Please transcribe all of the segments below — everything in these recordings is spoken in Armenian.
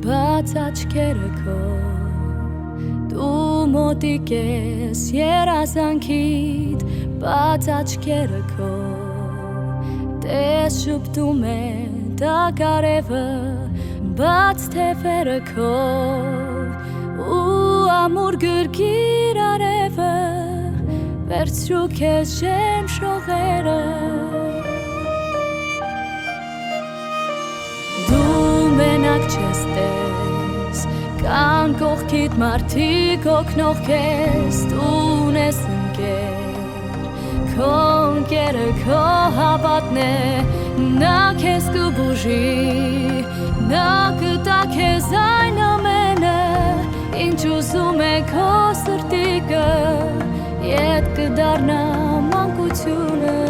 Բաց աչքերը քո դու մոտիկ ես երազանքիդ բաց աչքերը քո տես շփտում է դակարևը բաց թևերը քո ու ամուր գրկիր արևը վերցրու քեզ շեմ շողերը Մենակ չես տես, կան կողքիդ մարդիկ օգնող քեզ, տուն ես ընկեր, քո ընկերը քո հավատն է, նա քեզ կբուժի, նա կտա քեզ այն ամենը, ինչ ուզում է քո սրտիկը, ետ կդառնա մանկությունը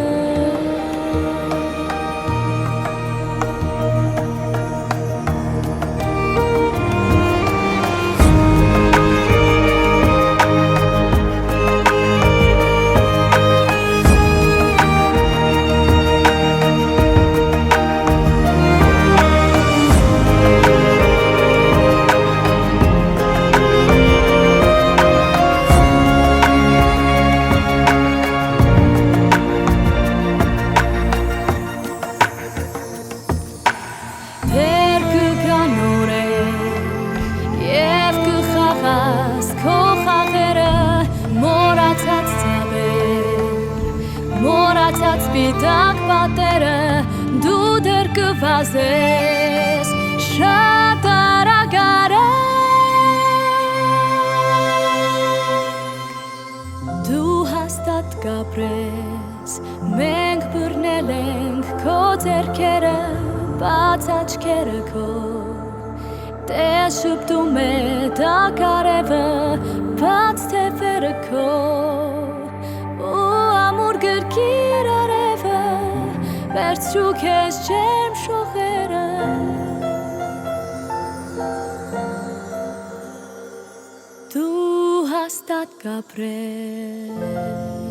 Մորացած սպիտակ պատերը դու դեռ կվազես շատ արագ Դու հաստատ կապրես մենք բռնել ենք քո ձեռքերը բաց աչքերը քո տես շփտում է դակարևը բաց թևերը քո Գրկիր արևը, վերցրու քեզ ջերմ շողերը Դու հաստատ կապրես